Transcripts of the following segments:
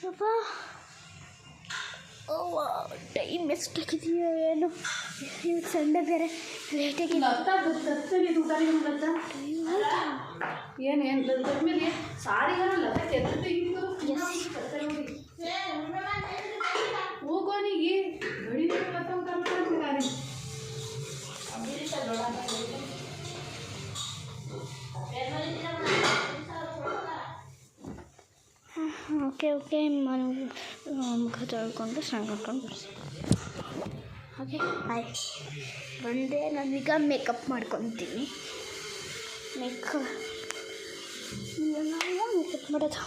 ಅಪ್ಪ ಟೈಮ್ ಎಷ್ಟಾಗಿದೆಯೋ ಏನು. ಇವತ್ತು ಸಂಡೆ ಬೇರೆ ಲೇಟಾಗಿ ಹೋಗೋನಿಗೆ ಓಕೆ ಮುಖ ತೊಳ್ಕೊಂಡು ಸ್ನಾನ ಮಾಡ್ಕೊಂಡು ಬರ್ತೀನಿ. Okay bye. ಬಂದೆ ನಾನೀಗ ಮೇಕಪ್ ಮಾಡ್ಕೊತೀನಿ. ಮೇಕಪ್ ಮಾಡೋದು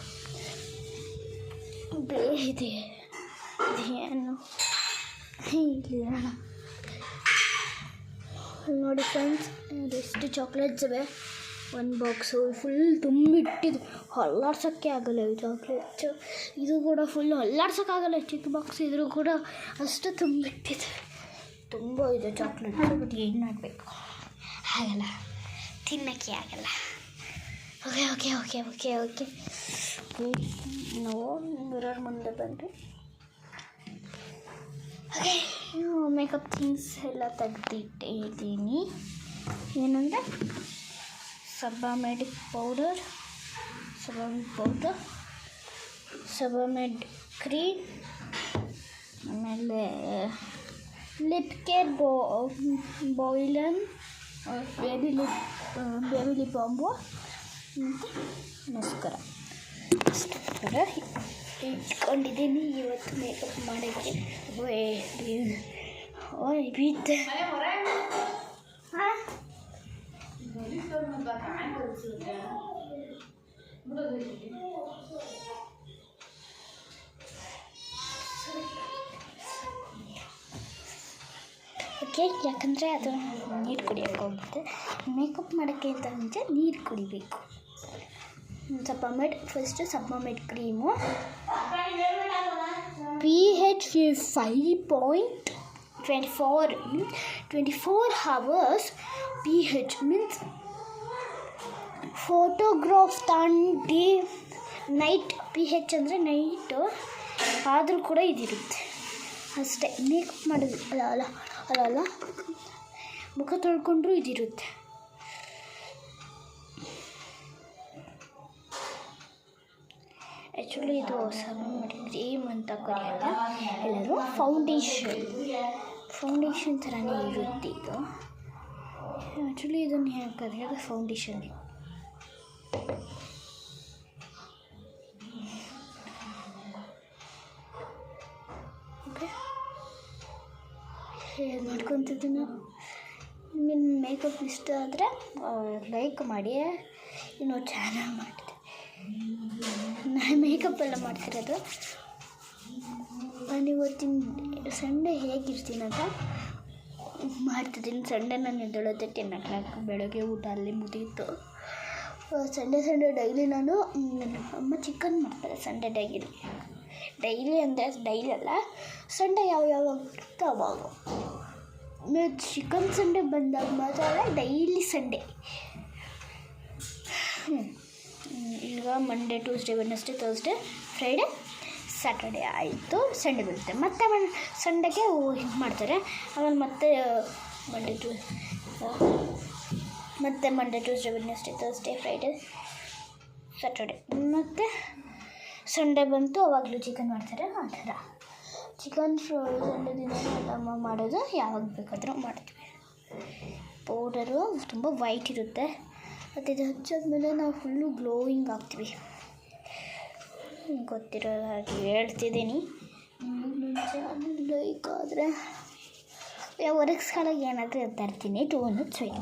ಇದೆ ಏನು ಇಲ್ಲ ನೋಡಿ ಫ್ರೆಂಡ್ಸ್, ಎಷ್ಟು ಚಾಕ್ಲೇಟ್ಸ್ ಇವೆ. ಒಂದು ಬಾಕ್ಸು ಫುಲ್ ತುಂಬಿಟ್ಟಿದ್ದು, ಹೊಲ್ಲಾಡ್ಸೋಕ್ಕೆ ಆಗಲ್ಲ ಈ ಚಾಕ್ಲೇಟ್ಸು. ಇದು ಕೂಡ ಫುಲ್ ಹೊಲ್ಲಾಡ್ಸೋಕ್ಕಾಗಲ್ಲ, ಚಿಕ್ಕ ಬಾಕ್ಸ್ ಇದ್ರೂ ಕೂಡ ಅಷ್ಟು ತುಂಬಿಟ್ಟಿದೆ. ತುಂಬ ಇದೆ ಚಾಕ್ಲೇಟ್ಸು. ಬಟ್ ಏನು ಮಾಡಬೇಕು, ಆಗಲ್ಲ, ತಿನ್ನೋಕ್ಕೆ ಆಗಲ್ಲ. ಓಕೆ ನಾವು ಮಿರರ್ ಮುಂದೆ ಬಂದು ಮೇಕಪ್ ಥಿಂಗ್ಸ್ ಎಲ್ಲ ತೆಗೆದಿಟ್ಟಿದ್ದೀನಿ. ಏನಂದರೆ ಸಬಾಮೆಡ್ ಪೌಡರ್, ಸಬಾಮೆಡ್ ಕ್ರೀಮ್, ಆಮೇಲೆ ಲಿಪ್ ಕೇರ್ ಬಾಯ್ಲನ್, ಬೇಬಿ ಲಿಪ್ ಬಾಂಬು ಮತ್ತು ಮಸ್ಕರ ಅಷ್ಟು ಕೂಡ ಇಟ್ಕೊಂಡಿದ್ದೀನಿ ಇವತ್ತು ಮೇಕಪ್ ಮಾಡೋಕ್ಕೆ. ಬಿದ್ದೆ ಓಕೆ. ಯಾಕಂದರೆ ಅದು ನೀರು ಕುಡಿಯೋಕ್ಕೆ ಹೋಗುತ್ತೆ. ಮೇಕಪ್ ಮಾಡೋಕ್ಕೆ ಅಂತ ಮುಂಚೆ ನೀರು ಕುಡಿಬೇಕು. Sebamed cream pH 5.24 hours pH means photograph day night. pH ಅಂದರೆ ನೈಟು, ಆದರೂ ಕೂಡ ಇದಿರುತ್ತೆ ಅಷ್ಟೇ. ಮೇಕಪ್ ಮಾಡೋದು ಅಲ್ಲ ಮುಖ ತೊಳ್ಕೊಂಡ್ರೂ ಇದಿರುತ್ತೆ. ಆ್ಯಕ್ಚುಲಿ ಇದು ಸಬಾಮೆಡ್ ಕ್ರೀಮ್ ಅಂತ ಕರೆಯೋದು ಎಲ್ಲರೂ. ಫೌಂಡೇಶನ್ ಥರನೇ ಇರುತ್ತೆ ಇದು. ಆ್ಯಕ್ಚುಲಿ ಇದನ್ನು ಹೇಗೆ ಕರೆಯೋದು ಫೌಂಡೇಶನ್. ಓಕೆ, ಹೇಗೆ ಮಾಡ್ಕೊತಿದ್ದೀನಿ. ನಿಮ್ಮ ಮೇಕಪ್ ಇಷ್ಟ ಆದರೆ ಲೈಕ್ ಮಾಡಿ, ಇನ್ನೂ ಚಾನಲ್ ಮಾಡಿದೆ. ನಾನು ಮೇಕಪ್ ಎಲ್ಲ ಮಾಡ್ತಿರೋದು. ನಾನು ಇವತ್ತಿನ ಸಂಡೇ ಹೇಗಿರ್ತೀನಂತ ಮಾಡ್ತಿದ್ದೀನಿ. ಸಂಡೇ ನಾನು ಎದ್ದೇಳೋದೆ 10 o'clock. ಬೆಳಗ್ಗೆ ಊಟ ಅಲ್ಲಿ ಮುಗೀತು. ಸಂಡೇ ಡೈಲಿ ನಾನು ಅಮ್ಮ ಚಿಕನ್ ಮಾಡ್ತಾರೆ. ಸಂಡೇ ಡೈಲಿ ಅಂದರೆ ಡೈಲಿ ಅಲ್ಲ, ಸಂಡೇ ಯಾವಾಗ ಇರುತ್ತೋ ಅವಾಗ. ಚಿಕನ್ ಸಂಡೇ ಬಂದಾಗ ಮಾತ್ರ ಡೈಲಿ ಸಂಡೇ. ಈಗ Monday, Tuesday, Wednesday, Thursday, Friday, Saturday ಆಯಿತು. ಸಂಡೇ ಬರುತ್ತೆ. ಮತ್ತೆ ಸಂಡೇಗೆ ಇದು ಮಾಡ್ತಾರೆ. ಆಮೇಲೆ ಮತ್ತೆ Monday, Tuesday, Wednesday, Thursday, Friday, Saturday, ಮತ್ತು ಸಂಡೇ ಬಂತು ಅವಾಗಲೂ ಚಿಕನ್ ಮಾಡ್ತಾರೆ. ಆ ಥರ ಚಿಕನ್ ಸಂಡೇ ದಿನ ಅಮ್ಮ ಮಾಡೋದು, ಯಾವಾಗ ಬೇಕಾದರೂ ಮಾಡ್ತೀವಿ. ಪೌಡರು ತುಂಬ ವೈಟ್ ಇರುತ್ತೆ. ಮತ್ತು ಇದು ಹಚ್ಚಾದ್ಮೇಲೆ ನಾವು ಫುಲ್ಲು ಗ್ಲೋಯಿಂಗ್ ಆಗ್ತೀವಿ. ಗೊತ್ತಿರೋ ಹಾಗೆ ಹೇಳ್ತಿದ್ದೀನಿ. ಲೈಕ್ ಆದರೆ ಒರೆಸ್ಕೊಳ್ಳೋಕೆ ಏನಾದರೂ ತರ್ತೀನಿ. 2 minutes ವೆಯ್ಟ್.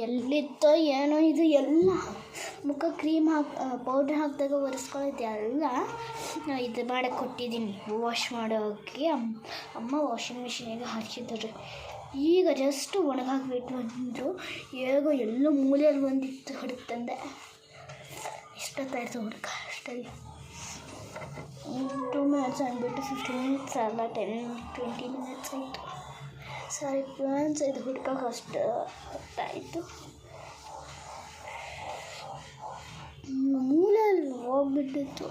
ಎಲ್ಲಿತ್ತೋ ಏನೋ ಇದು ಎಲ್ಲ ಮುಖ ಕ್ರೀಮ್ ಪೌಡ್ರ್ ಹಾಕಿದಾಗ ಒರೆಸ್ಕೊಳ್ಳೋದು ಎಲ್ಲ ಇದು ಮಾಡೋಕ್ಕೆ ಕೊಟ್ಟಿದ್ದೀನಿ. ವಾಶ್ ಮಾಡೋಕ್ಕೆ ಅಮ್ಮ ವಾಷಿಂಗ್ ಮಿಷಿನಿಗೆ ಹಾಕಿದ್ದಾರೆ. ಈಗ ಜಸ್ಟ್ ಒಣಗಾಕ್ಬಿಟ್ಟು ಅಂದರು. ಹೇಗೋ ಎಲ್ಲೋ ಮೂಲೆಯಲ್ಲಿ ಬಂದಿತ್ತು, ಹೊಡೆತಂದೆ. ಎಷ್ಟೊತ್ತಾಯಿತು ಹುಡುಗ ಅಷ್ಟಲ್ಲಿ. 2 minutes ಅಂದ್ಬಿಟ್ಟು 15 minutes ಅಲ್ಲ, 10-20 minutes ಆಯಿತು. ಸಾರಿ ಫ್ರೆಂಡ್ಸ್, ಇದು ಹುಡ್ಕೋಕೆ ಅಷ್ಟು ಹೊತ್ತಾಯಿತು. ಮೂಲಲ್ಲಿ ಹೋಗ್ಬಿಟ್ಟಿತ್ತು.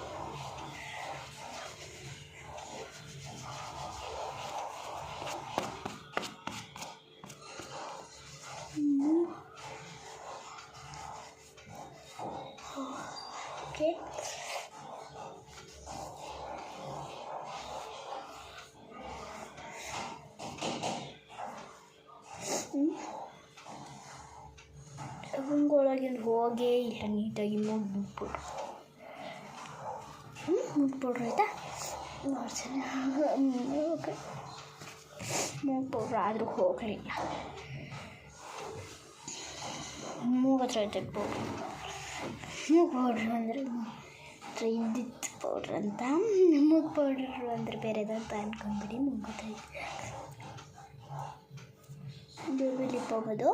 ಓಕೆ, ಒಳಗಿಂದ ಹೋಗೇ ಇಲ್ಲ. ನೀಟಾಗಿ ಮುಗ್ಬಿಟ್ಬಿಡು. ಮುಗ್ಬಿಡ್ರಿ ಆಯಿತಾ? ಮಾಡ್ತೀನಿ. ಓಕೆ, ಮುಗ್ಬಿಡ್ರು ಆದರೂ ಹೋಗಲಿಲ್ಲ. ಮೂಗತ್ರ ಐತೆ ಪೌಡ್ರ್. ಮೂಗು ಪೌಡ್ರು ಅಂದರೆ ಇದ್ದಿತ್ತು ಪೌಡ್ರ್ ಅಂತ, ಮೂಗು ಪೌಡ್ರು ಅಂದರೆ ಬೇರೆದಂತ ಅಂದ್ಕೊಂಡ್ಬಿಡಿ. ಮುಗ್ಗುತ್ತೈತೆ ಬೇಬಿ ಲಿಪ್ ಹೋಗೋದು.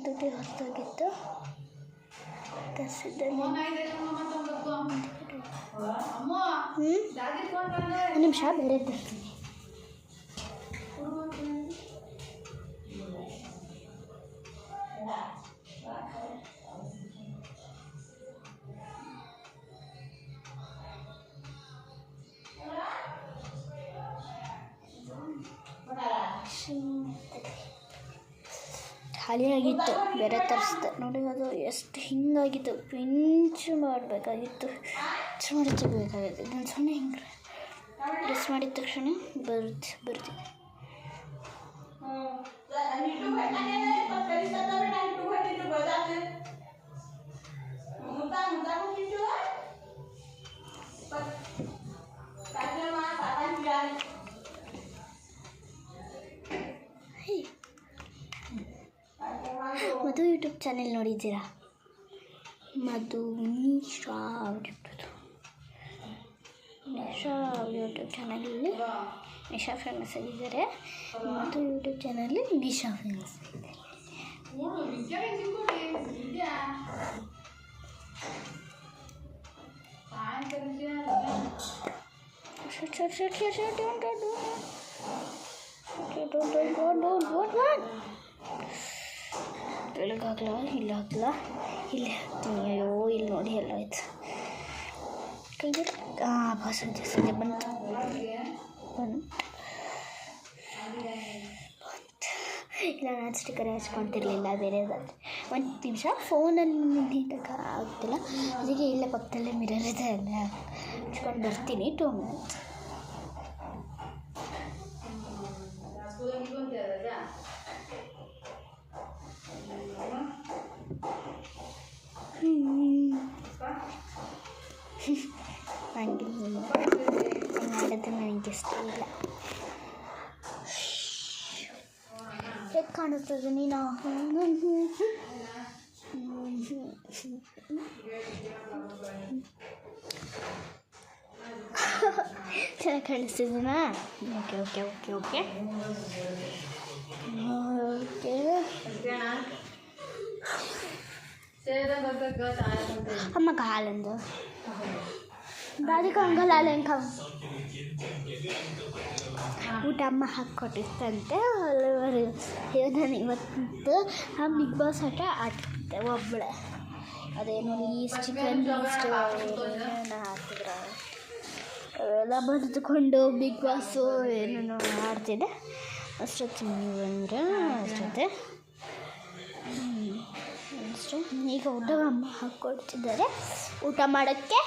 ದುಡ್ಡು ಹೊರತಾಗಿತ್ತು ತರಿಸಿದ್ದೆ. ಒಂದು ನಿಮಿಷ ಬೇರೆ ತರ್ತೀನಿ. ಖಾಲಿಯಾಗಿತ್ತು, ಬೇರೆ ತರಿಸ್ದೆ ನೋಡಿ. ಅದು ಎಷ್ಟು ಹಿಂಗಾಗಿತ್ತು, ಪಿಂಚು ಮಾಡಬೇಕಾಗಿತ್ತು, ಡ್ರೆಸ್ ಮಾಡಿ ತೆಗಿಬೇಕಾಗಿತ್ತು. ಇದನ್ನು ಸುಮ್ಮನೆ ಹಿಂಗೆ ಡ್ರೆಸ್ ಮಾಡಿದ ತಕ್ಷಣ ಬರ್ತೀನಿ. ಮಧು ಯೂಟ್ಯೂಬ್ ಚಾನೆಲ್ ನೋಡಿದ್ದೀರಾ? ಮಧು ನಿಶಾ ಯೂಟ್ಯೂಬ್ ಚಾನಲಲ್ಲಿ ನಿಶಾ ಫೇಮಸ್ ಆಗಿದ್ದಾರೆ. ಮಧು ಯೂಟ್ಯೂಬ್ ಚಾನಲಲ್ಲಿ ನಿಶಾ ಫೇಮಸ್ ಆಗಿದ್ದಾರೆ. ಬೆಳಗಾಗಲ್ಲ, ಇಲ್ಲ ಹಾಕಲ್ಲ, ಇಲ್ಲಿ ಹಾಕ್ತೀನಿ. ಅಯ್ಯೋ, ಇಲ್ಲಿ ನೋಡಿ ಎಲ್ಲ ಆಯ್ತು. ಕೈಗೆ ಸಂಜೆ ಬಂತು. ಇಲ್ಲ, ನಾನು ಸ್ಟಿಕ್ಕರ್ ಹಚ್ಕೊತಿರ್ಲಿಲ್ಲ ಬೇರೆದಾದ್ರೆ. ಒಂದು ನಿಮಿಷ ಫೋನಲ್ಲಿ ನೀಟಾಗಿ ಆಗ್ತಿಲ್ಲ, ಅದಕ್ಕೆ ಇಲ್ಲೇ ಪಕ್ಕದಲ್ಲೇ ಮಿರರ್ ಇದೆ, ಅಲ್ಲೇ ಹಚ್ಕೊಂಡು ಬರ್ತೀನಿ. 2 minutes. ಮಾಡಿದ್ರೆ ನನಗೆ ಇಷ್ಟ ಇಲ್ಲ. ಹೇಗೆ ಕಾಣಿಸ್ತದೆ ನೀನು? ಚೆನ್ನಾಗಿ ಕಾಣಿಸ್ತಿದ್ದೀನಾ? Okay okay okay okay okay. ಅಮ್ಮಗ ಹಾಲಂದು ರಾಧಿಕಾ ಹಂಗಲ್ಲ, ಹೆಂಗೆ ಊಟ ಅಮ್ಮ ಹಾಕ್ಕೊಟ್ಟಿರ್ತಂತೆ. ನಾನು ಇವತ್ತು ಆ ಬಿಗ್ ಬಾಸ್ ಆಟ ಆಡ್ತಿದ್ದೆ ಒಬ್ಬಳೆ. ಅದೇನು ಲೀಸ್ಟ್ ಚಿಕನ್ ಲೀಸ್ಟ್ ಏನೇನು ಹಾಕಿದ್ರೆ ಅವೆಲ್ಲ ಬರೆದುಕೊಂಡು ಬಿಗ್ ಬಾಸು ಏನೇನು ಆಡ್ತಿದ್ದೆ. ಅಷ್ಟೊತ್ತು ನೀವು ಬಂದರೆ ಅಷ್ಟೊತ್ತೆ ಅಷ್ಟು. ಈಗ ಊಟ ಅಮ್ಮ ಹಾಕ್ಕೊಡ್ತಿದ್ದಾರೆ. ಊಟ ಮಾಡೋಕ್ಕೆ